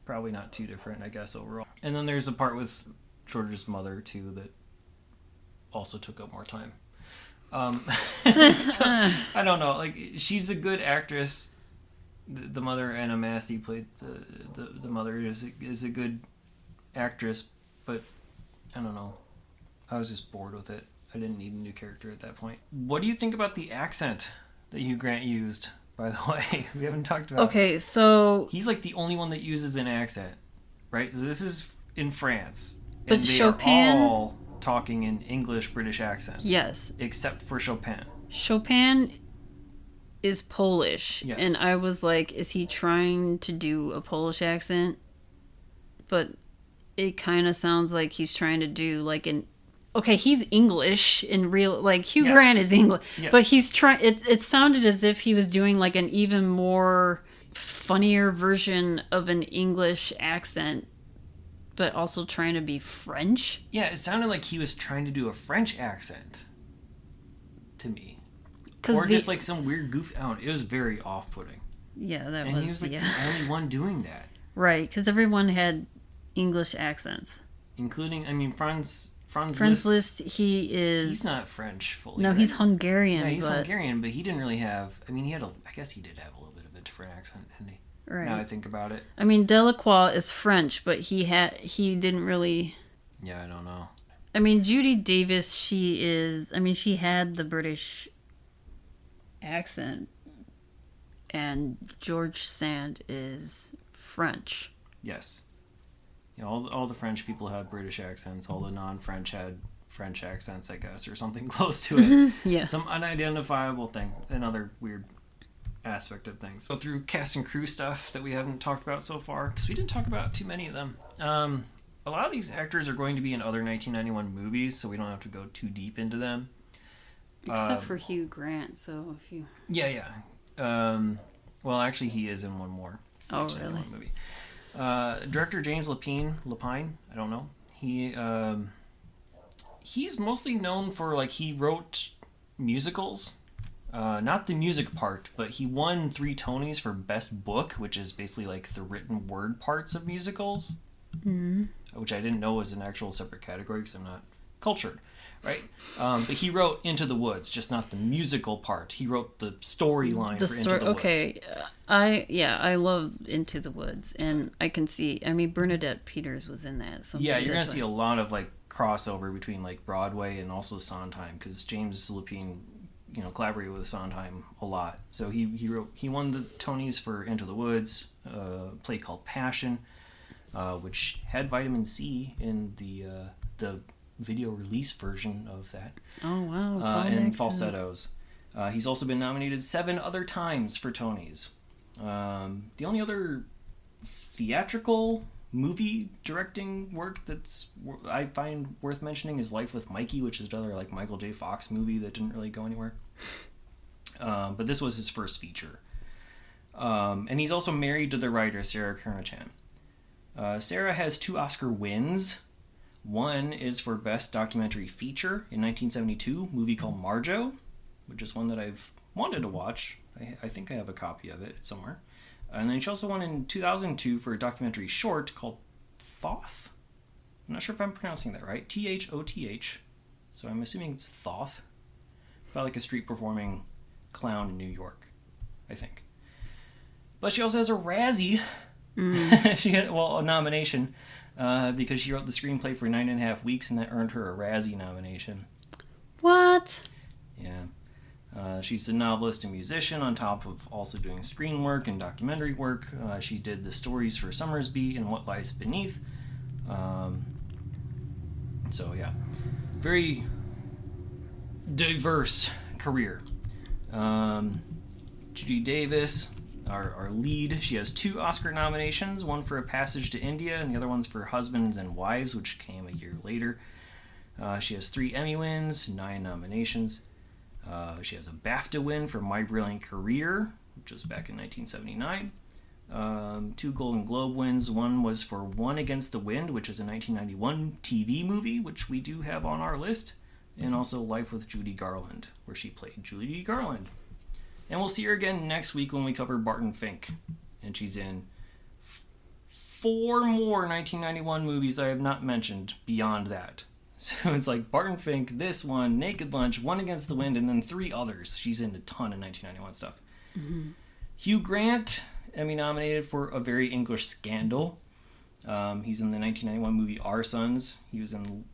Probably not too different, I guess, overall. And then there's a part with George's mother, too, that also took up more time. So, I don't know. Like, she's a good actress. The mother, Anna Massey, played the mother, is a good actress, but I don't know. I was just bored with it. I didn't need a new character at that point. What do you think about the accent that Hugh Grant used, by the way? We haven't talked about it. Okay, so... He's like the only one that uses an accent, right? So this is in France. But and they Chopin... are all talking in English British accents. Yes. Except for Chopin. Chopin is Polish. Yes. And I was like, is he trying to do a Polish accent? But it kind of sounds like he's trying to do like an... Okay, he's English in real... Like, Hugh Grant is English. Yes. But he's trying... It sounded as if he was doing like an even more funnier version of an English accent, but also trying to be French. Yeah, it sounded like he was trying to do a French accent to me. Or just like some weird goof. It was very off-putting. Yeah, that and was... he was like the only one doing that. Right, because everyone had English accents. Including, Franz Liszt, he's not French fully. No, right? He's Hungarian. Yeah, he's Hungarian, but he didn't really have... I guess he did have a little bit of a different accent, didn't he? Right. Now I think about it. Delacroix is French, but he didn't really... Yeah, I don't know. Judy Davis, she had the British accent, and George Sand is French. Yes. Yeah, all the French people had British accents. All the non-French had French accents, I guess, or something close to it. Yeah. Some unidentifiable thing. Another weird aspect of things. Go through cast and crew stuff that we haven't talked about so far, because we didn't talk about too many of them. A lot of these actors are going to be in other 1991 movies, so we don't have to go too deep into them. Except for Hugh Grant, so if you... Yeah. Well, actually, he is in one more. Oh, really? Movie. Director James Lapine, I don't know. He's mostly known for, he wrote musicals. Not the music part, but he won 3 Tonys for Best Book, which is basically, the written word parts of musicals. Mm-hmm. Which I didn't know was an actual separate category, because I'm not cultured, right? But he wrote Into the Woods, just not the musical part. He wrote the storyline for Into the Woods. Okay. I love Into the Woods, and I can see, Bernadette Peters was in that. Yeah, you're going to see a lot of, crossover between, Broadway and also Sondheim, because James Lapine, collaborated with Sondheim a lot. So he won the Tonys for Into the Woods, a play called Passion, which had vitamin C in the video release version of that. Oh, wow. And falsettos. He's also been nominated 7 other times for Tonys. The only other theatrical movie directing work I find worth mentioning is Life with Mikey, which is another Michael J. Fox movie that didn't really go anywhere. But this was his first feature. And he's also married to the writer Sarah Kernochan. Sarah has 2 Oscar wins. One is for Best Documentary Feature in 1972, a movie called Marjo, which is one that I've wanted to watch. I think I have a copy of it somewhere. And then she also won in 2002 for a documentary short called Thoth. I'm not sure if I'm pronouncing that right. Thoth. So I'm assuming it's Thoth. About a street performing clown in New York, I think. But she also has a Razzie. She had, a nomination, because she wrote the screenplay for 9.5 Weeks, and that earned her a Razzie nomination. What? Yeah. She's a novelist and musician, on top of also doing screen work and documentary work. She did the stories for Summersby and What Lies Beneath. So, yeah. Very diverse career. Judy Davis... Our lead, she has 2 Oscar nominations, one for A Passage to India and the other one's for Husbands and Wives, which came a year later. She has 3 Emmy wins, 9 nominations. She has a BAFTA win for My Brilliant Career, which was back in 1979. 2 Golden Globe wins. One was for One Against the Wind, which is a 1991 TV movie, which we do have on our list, and also Life with Judy Garland, where she played Judy Garland. And we'll see her again next week when we cover Barton Fink. And she's in 4 more 1991 movies I have not mentioned beyond that. So it's Barton Fink, this one, Naked Lunch, One Against the Wind, and then 3 others. She's in a ton of 1991 stuff. Mm-hmm. Hugh Grant, Emmy nominated for A Very English Scandal. He's in the 1991 movie Our Sons. He was in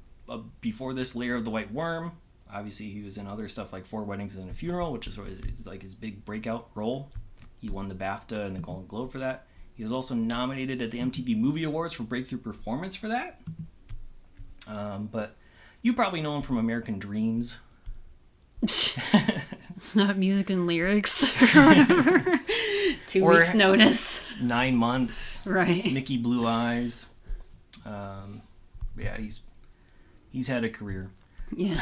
before this Lair of the White Worm. Obviously, he was in other stuff like 4 Weddings and a Funeral, which is his big breakout role. He won the BAFTA and the Golden Globe for that. He was also nominated at the MTV Movie Awards for Breakthrough Performance for that. But you probably know him from American Dreams. Not Music and Lyrics or whatever. 2 weeks notice. 9 Months. Right. Mickey Blue Eyes. Yeah, he's had a career. Yeah.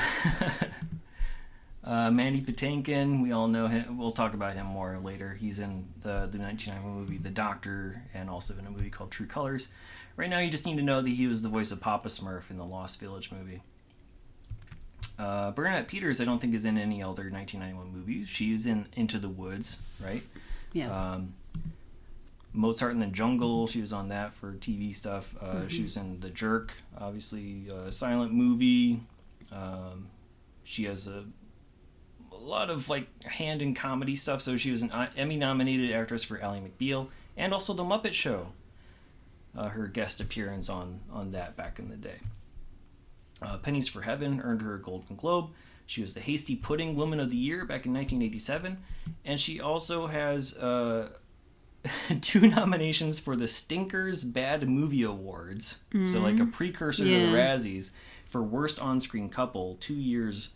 Mandy Patinkin, we all know him. We'll talk about him more later. He's in the 1991 movie The Doctor, and also in a movie called True Colors. Right now, you just need to know that he was the voice of Papa Smurf in the Lost Village movie. Bernadette Peters, I don't think is in any other 1991 movies. She's in Into the Woods, right? Yeah. Mozart in the Jungle, she was on that for TV stuff. She was in The Jerk, obviously, a silent movie. She has a lot of like hand in comedy stuff, so she was an Emmy-nominated actress for Ally McBeal, and also The Muppet Show. Her guest appearance on that back in the day. Pennies for Heaven earned her a Golden Globe. She was the Hasty Pudding Woman of the Year back in 1987, and she also has 2 nominations for the Stinkers Bad Movie Awards. So like a precursor to the Razzies for Worst On-Screen Couple. 2 years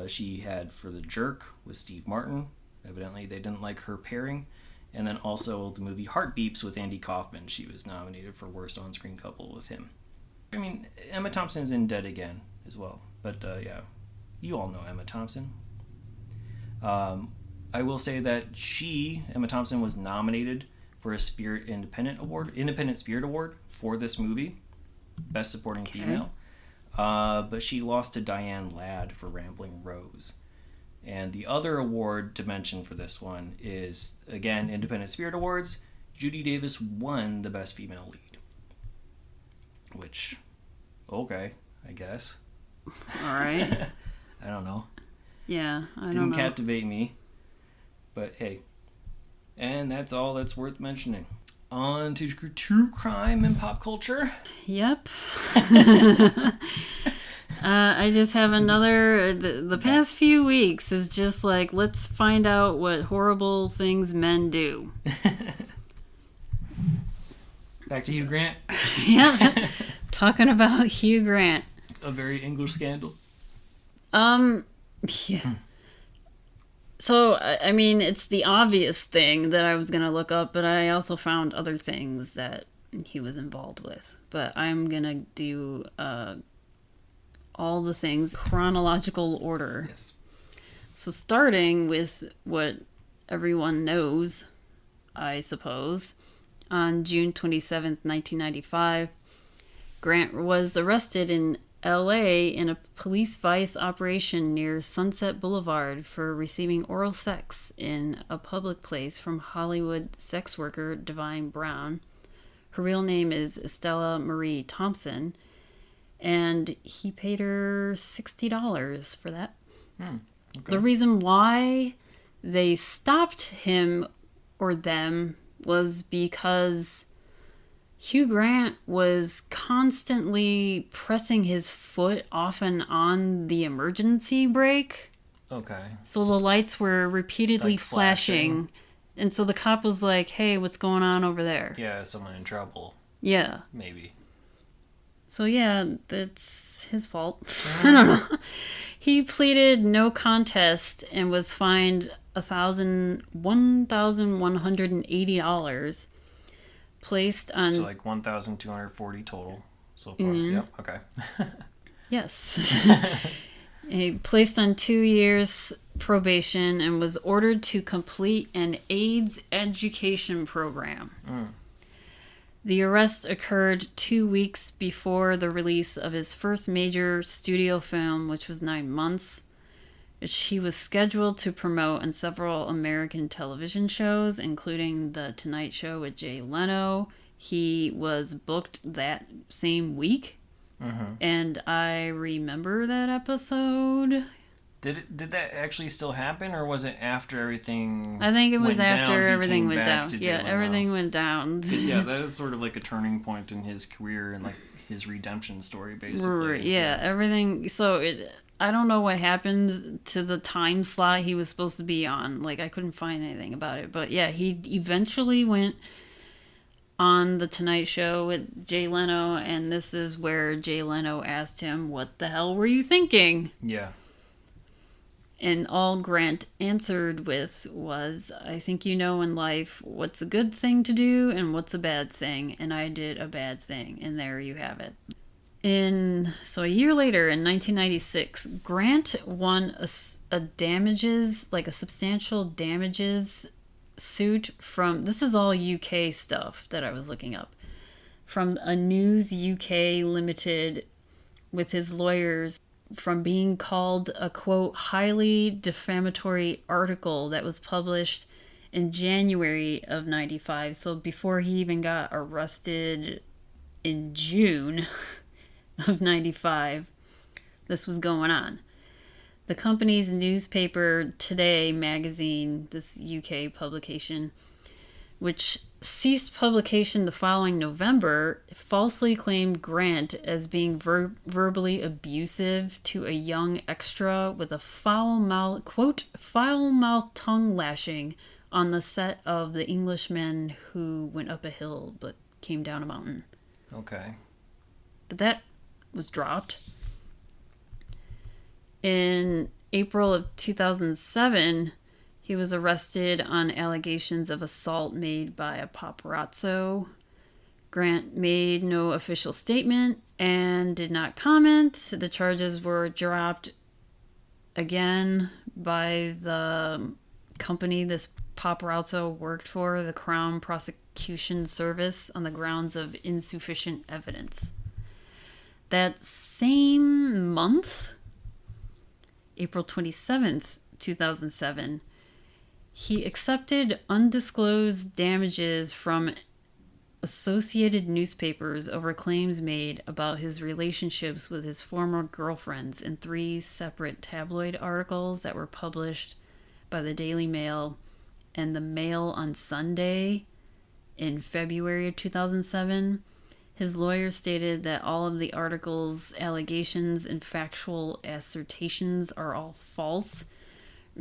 she had for The Jerk with Steve Martin. Evidently they didn't like her pairing. And then also the movie Heartbeeps with Andy Kaufman. She was nominated for Worst On-Screen Couple with him. I mean, Emma Thompson's in Dead Again as well. But yeah, you all know Emma Thompson. I will say that Emma Thompson, was nominated for a Independent Spirit Award for this movie. Best Supporting Female. But she lost to Diane Ladd for Rambling Rose. And the other award to mention for this one is, again, Independent Spirit Awards. Judy Davis won the Best Female Lead. Which, okay, I guess. All right. I don't know. Yeah, I don't know. Didn't captivate me. But hey. And that's all that's worth mentioning. On to true crime and pop culture. Yep. I just have another... The past few weeks is just like, let's find out what horrible things men do. Back to Hugh Grant. Yeah. Talking about Hugh Grant. A very English scandal. Yeah. So, I mean, it's the obvious thing that I was going to look up, but I also found other things that he was involved with. But I'm going to do all the things chronological order. Yes. So starting with what everyone knows, I suppose, on June 27th, 1995, Grant was arrested in L.A. in a police vice operation near Sunset Boulevard for receiving oral sex in a public place from Hollywood sex worker Divine Brown. Her real name is Estella Marie Thompson, and he paid her $60 for that. Okay. The reason why they stopped him or them was because Hugh Grant was constantly pressing his foot off and on the emergency brake. Okay. So the lights were repeatedly Like flashing. And so the cop was like, hey, what's going on over there? Yeah, someone in trouble. Yeah. Maybe. So yeah, that's his fault. I don't know. He pleaded no contest and was fined $1,180. Placed on... So like 1,240 total so far. Mm-hmm. Yep, okay. Yes. He placed on 2 years probation and was ordered to complete an AIDS education program. The arrest occurred 2 weeks before the release of his first major studio film, which was 9 months, which he was scheduled to promote on several American television shows, including The Tonight Show with Jay Leno. He was booked that same week, and I remember that episode. Did that actually still happen, or was it after everything? I think it was went after down, everything went down. Yeah, everything went down. Yeah, that was sort of like a turning point in his career and like his redemption story, basically. Yeah, everything. So I don't know what happened to the time slot he was supposed to be on. Like, I couldn't find anything about it. But yeah, he eventually went on The Tonight Show with Jay Leno, and this is where Jay Leno asked him, "What the hell were you thinking?" Yeah. And all Grant answered with was, "I think you know in life what's a good thing to do and what's a bad thing, and I did a bad thing, and there you have it." So a year later, in 1996, Grant won a damages, like a substantial damages suit from, this is all UK stuff that I was looking up, from a News UK Limited with his lawyers from being called a, quote, highly defamatory article that was published in January of 95. So before he even got arrested in June of 95, this was going on. The company's newspaper Today magazine, this UK publication, which ceased publication the following November, falsely claimed Grant as being verbally abusive to a young extra with a foul-mouthed tongue lashing on the set of The Englishman Who Went Up a Hill but Came Down a Mountain. Okay. But that was dropped. In April of 2007, he was arrested on allegations of assault made by a paparazzo. Grant made no official statement and did not comment. The charges were dropped again by the company this paparazzo worked for, the Crown Prosecution Service, on the grounds of insufficient evidence. That same month, April 27th, 2007, he accepted undisclosed damages from Associated Newspapers over claims made about his relationships with his former girlfriends in 3 separate tabloid articles that were published by the Daily Mail and the Mail on Sunday in February of 2007. His lawyer stated that all of the articles' allegations and factual assertions are all false.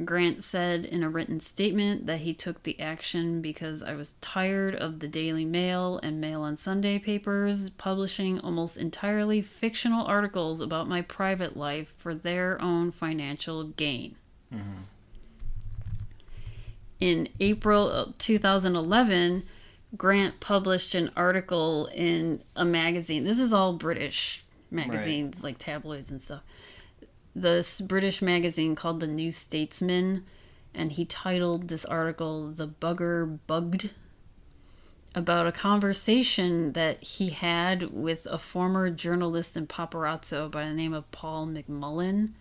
Grant said in a written statement that he took the action because I was tired of the Daily Mail and Mail on Sunday papers publishing almost entirely fictional articles about my private life for their own financial gain. Mm-hmm. In April of 2011, Grant published an article in a magazine. This is all British magazines, right, like tabloids and stuff. This British magazine called The New Statesman, and he titled this article "The Bugger Bugged," about a conversation that he had with a former journalist and paparazzo by the name of Paul McMullen.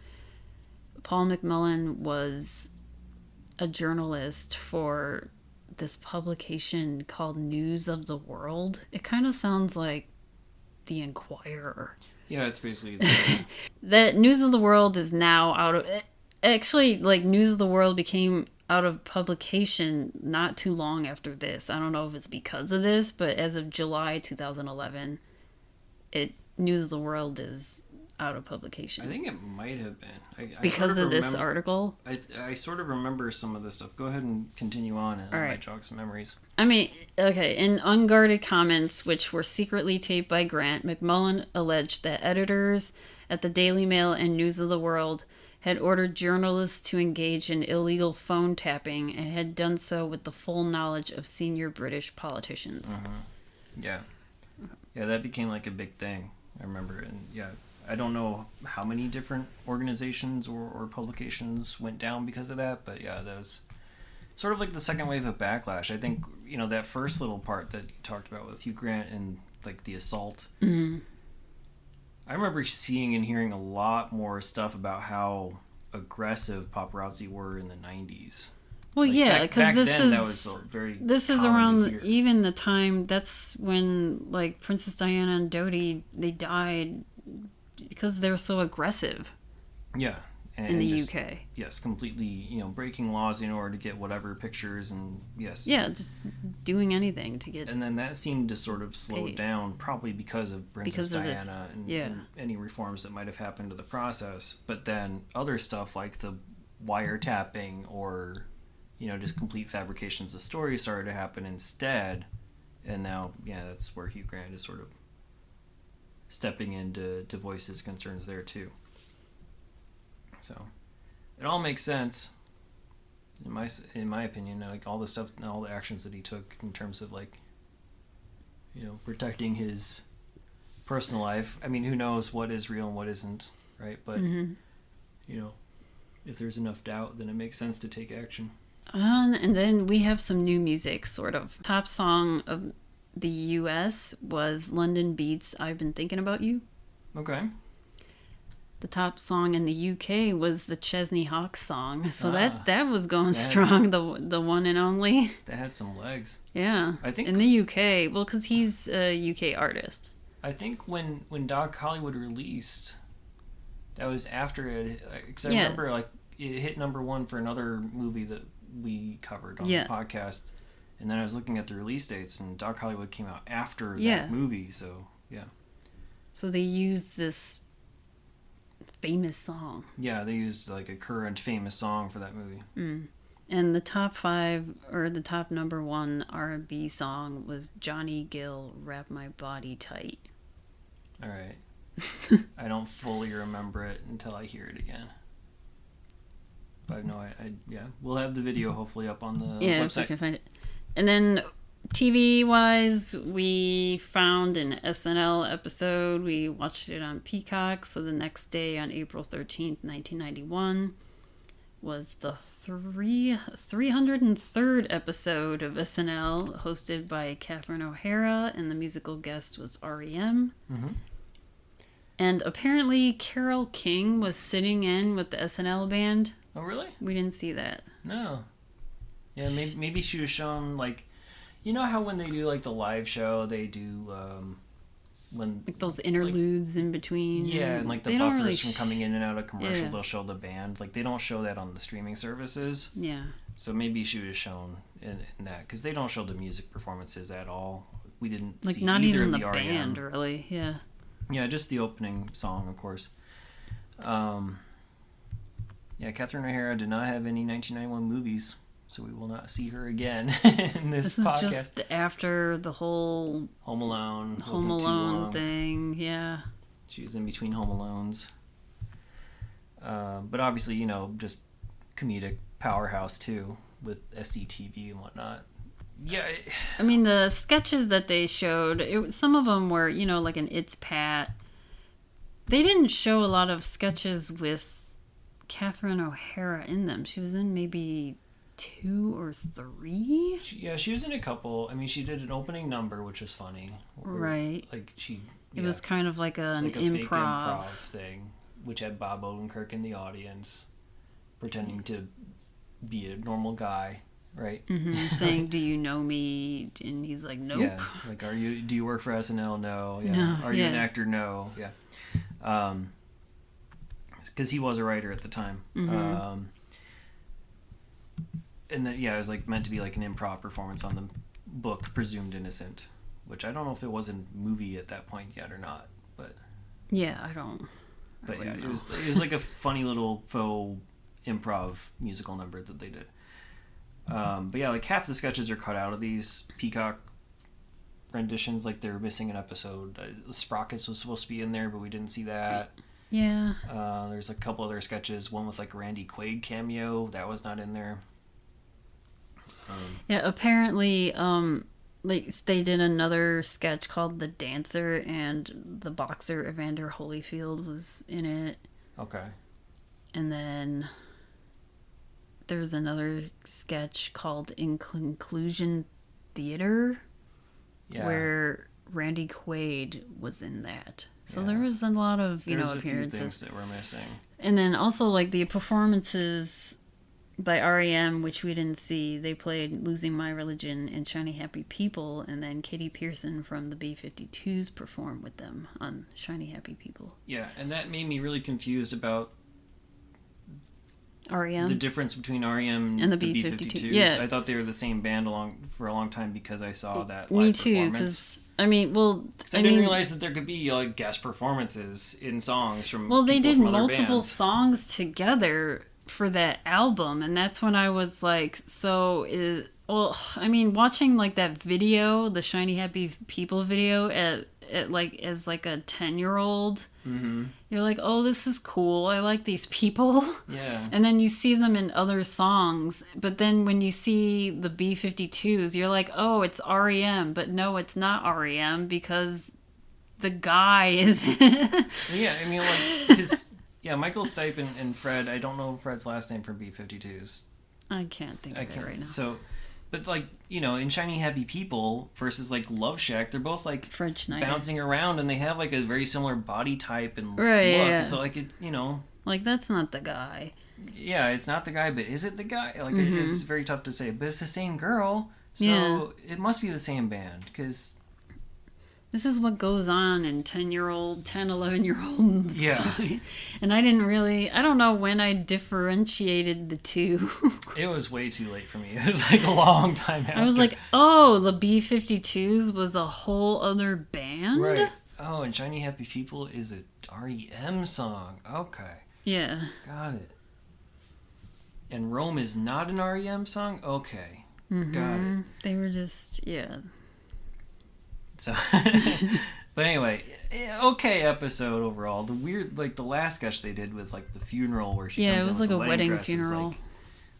Paul McMullen was a journalist for this publication called News of the World. It kind of sounds like The Inquirer. Yeah, it's basically that News of the World is now out of... Actually, like, News of the World became out of publication not too long after this. I don't know if it's because of this, but as of July 2011, News of the World is out of publication. I think it might have been. Because of this article? I sort of remember some of this stuff. Go ahead and continue on, and I might jog some memories. I mean, okay, in unguarded comments, which were secretly taped by Grant, McMullen alleged that editors at the Daily Mail and News of the World had ordered journalists to engage in illegal phone tapping and had done so with the full knowledge of senior British politicians. Yeah. Yeah, that became like a big thing, I remember. And yeah, I don't know how many different organizations or publications went down because of that, but yeah, that was sort of like the second wave of backlash. I think, that first little part that you talked about with Hugh Grant and like the assault. Mm-hmm. I remember seeing and hearing a lot more stuff about how aggressive paparazzi were in the 90s. Well, like yeah, because this is around even the time, that's when like Princess Diana and Dodi, they died because they were so aggressive. Yeah. In the UK. Yes, completely, breaking laws in order to get whatever pictures and yes. Yeah, just doing anything to get. And then that seemed to sort of slow down, probably because of Princess Diana and any reforms that might have happened to the process. But then other stuff like the wiretapping or, just complete fabrications of stories started to happen instead. And now, that's where Hugh Grant is sort of stepping in to voice his concerns there too. So it all makes sense in my opinion, like all the stuff and all the actions that he took in terms of like protecting his personal life. I mean, who knows what is real and what isn't, right? But, you know, if there's enough doubt, then it makes sense to take action. And then we have some new music, sort of. Top song of the U.S. was London Beats' I've Been Thinking About You. Okay. The top song in the U.K. was the Chesney Hawkes song. So that was going strong, the one and only. That had some legs. Yeah. I think in the U.K., well, because he's a U.K. artist. I think when Doc Hollywood released, that was after it. Because I remember, like, it hit number one for another movie that we covered on the podcast. And then I was looking at the release dates, and Doc Hollywood came out after that movie. So, yeah. So they used this famous song. Yeah, they used like a current famous song for that movie. And the top 5 or the top number 1 R&B song was Johnny Gill, Wrap My Body Tight. All right. I don't fully remember it until I hear it again. But no, we'll have the video hopefully up on the website. Yeah, if you can find it. And then TV-wise, we found an SNL episode. We watched it on Peacock. So the next day, on April 13th, 1991, was the 303rd episode of SNL, hosted by Catherine O'Hara, and the musical guest was R.E.M. And apparently Carole King was sitting in with the SNL band. Oh, really? We didn't see that. No. Yeah, maybe she was shown, like, you know how when they do, like, the live show, they do, when... Like those interludes in between. Yeah, and, like, the buffers from coming in and out of commercial, they'll show the band. Like, they don't show that on the streaming services. Yeah. So maybe she was shown in that, because they don't show the music performances at all. We didn't see not either even of the band, R.E.M. really, yeah. Yeah, just the opening song, of course. Yeah, Catherine O'Hara did not have any 1991 movies, so we will not see her again in this podcast. This was just after the whole Home Alone thing, yeah. She was in between Home Alones. But obviously, you know, just comedic powerhouse, too, with SCTV and whatnot. Yeah. I mean, the sketches that they showed, some of them were, you know, like an It's Pat. They didn't show a lot of sketches with Catherine O'Hara in them. She was in maybe 2 or 3. She was in a couple. I mean, she did an opening number, which was funny. Right. Like it was kind of like an fake improv thing, which had Bob Odenkirk in the audience, pretending to be a normal guy, right? Saying, "Do you know me?" And he's like, "Nope." Yeah. Like, do you work for SNL? No. Yeah. No, are you an actor? No. Yeah. Because he was a writer at the time. And then, it was like meant to be like an improv performance on the book Presumed Innocent, which I don't know if it was a movie at that point yet or not, but I don't. But yeah, it was like a funny little faux improv musical number that they did. But yeah, like half the sketches are cut out of these Peacock renditions. Like they're missing an episode. Sprockets was supposed to be in there, but we didn't see that. Yeah. There's a couple other sketches. One with like a Randy Quaid cameo that was not in there. Apparently, like they did another sketch called The Dancer, and the boxer Evander Holyfield was in it. Okay. And then there's another sketch called In Conclusion Theater, where Randy Quaid was in that. So there was a lot of, appearances. There's a few things that were missing. And then also, like, the performances by R.E.M., which we didn't see. They played Losing My Religion and Shiny Happy People, and then Katie Pearson from the B-52s performed with them on Shiny Happy People. Yeah, and that made me really confused about R.E.M.? The difference between R.E.M. and the B-52s. Yeah. I thought they were the same band for a long time because I saw that live Me too, because, I didn't realize that there could be, like, guest performances in songs from they did from other multiple bands. songs together for that album, and that's when I was like, watching like that video, the Shiny Happy People video as a 10-year-old, you're like, oh, this is cool. I like these people. Yeah. And then you see them in other songs, but then when you see the B-52s, you're like, oh, it's R.E.M., but no, it's not R.E.M. because the guy is. Yeah, I mean, like his. Yeah, Michael Stipe and Fred. I don't know Fred's last name from B-52s. I can't think of it right now. So, but like, you know, in Shiny Happy People versus like Love Shack, they're both like French bouncing around, and they have like a very similar body type and look. Yeah. So like it, you know, like that's not the guy. Yeah, it's not the guy, but is it the guy? Like it's very tough to say, but it's the same girl, so it must be the same band because. This is what goes on in 11-year-olds. Yeah. And I don't know when I differentiated the two. It was way too late for me. It was like a long time after. I was like, oh, the B-52s was a whole other band? Right. Oh, and Shiny Happy People is a REM song. Okay. Yeah. Got it. And Rome is not an REM song? Okay. Got it. They were just, So, but anyway, okay episode overall. The weird, like the last sketch they did with like the funeral where she comes it was in like with a the wedding dress, funeral. Was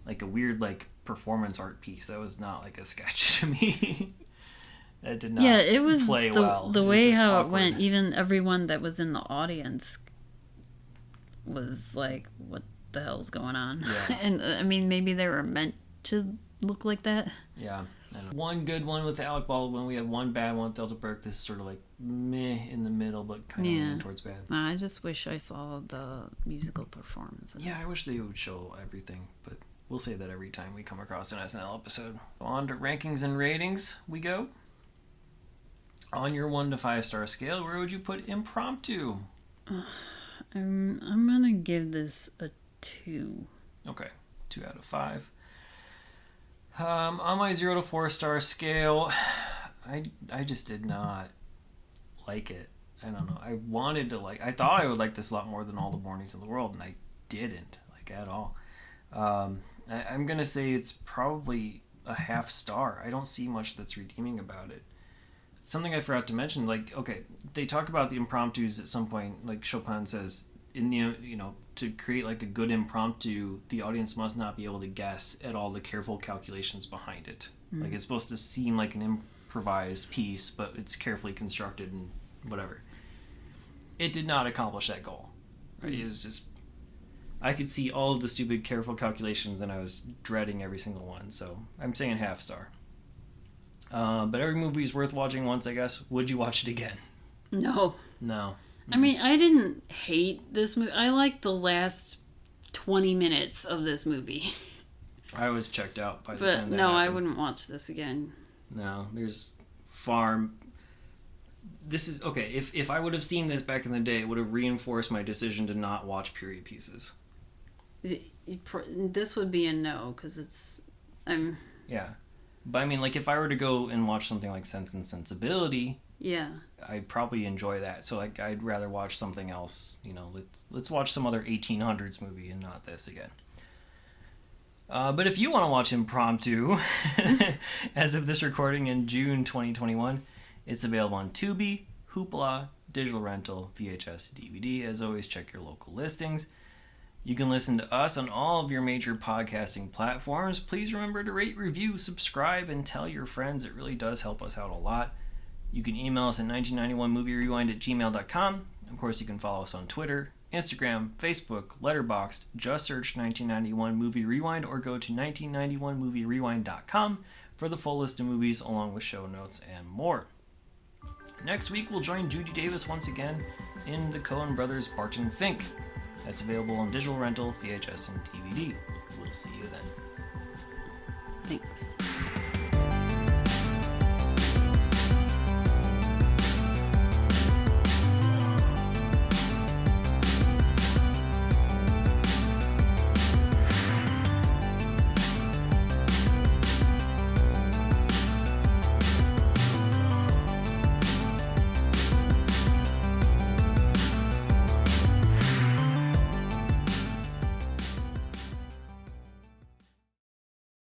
like a weird like performance art piece. That was not like a sketch to me. That did not. Yeah, it was play well. The way how awkward. It went. Even everyone that was in the audience was like, "What the hell's going on?" Yeah. And I mean, maybe they were meant to look like that. Yeah. And one good one with Alec Baldwin. We had one bad one with Delta Burke. This is sort of like meh in the middle, but kind of leaning towards bad. I just wish I saw the musical performances. Yeah, I wish they would show everything, but we'll say that every time we come across an SNL episode. On to rankings and ratings we go. On your 1 to 5 star scale, where would you put Impromptu? I'm gonna give this a 2. Okay, 2 out of 5. On my 0 to 4 star scale, I just did not like it. I don't know. I thought I would like this a lot more than All the Mornings in the World, and I didn't, like, at all. I'm going to say it's probably a half star. I don't see much that's redeeming about it. Something I forgot to mention, like, okay, they talk about the impromptus at some point, like Chopin says, in the, to create like a good impromptu, the audience must not be able to guess at all the careful calculations behind it. Like it's supposed to seem like an improvised piece, but it's carefully constructed and whatever. It did not accomplish that goal. Right? It was just, I could see all of the stupid careful calculations and I was dreading every single one. So I'm saying half star. But every movie is worth watching once, I guess. Would you watch it again? No. No. I mean, I didn't hate this movie. I liked the last 20 minutes of this movie. I was checked out by the time that happened. No, I wouldn't watch this again. No, there's far... This is... Okay, if I would have seen this back in the day, it would have reinforced my decision to not watch period pieces. This would be a no, because it's... Yeah. But I mean, like, if I were to go and watch something like Sense and Sensibility... Yeah. I'd probably enjoy that. So, like, I'd rather watch something else. Let's watch some other 1800s movie and not this again. But if you want to watch Impromptu, as of this recording in June 2021, it's available on Tubi, Hoopla, digital rental, VHS, DVD. As always, check your local listings. You can listen to us on all of your major podcasting platforms. Please remember to rate, review, subscribe, and tell your friends. It really does help us out a lot. You can email us at 1991movierewind@gmail.com. Of course, you can follow us on Twitter, Instagram, Facebook, Letterboxd. Just search 1991 Movie Rewind or go to 1991movierewind.com for the full list of movies along with show notes and more. Next week, we'll join Judy Davis once again in the Coen Brothers' Barton Fink. That's available on digital rental, VHS, and DVD. We'll see you then. Thanks.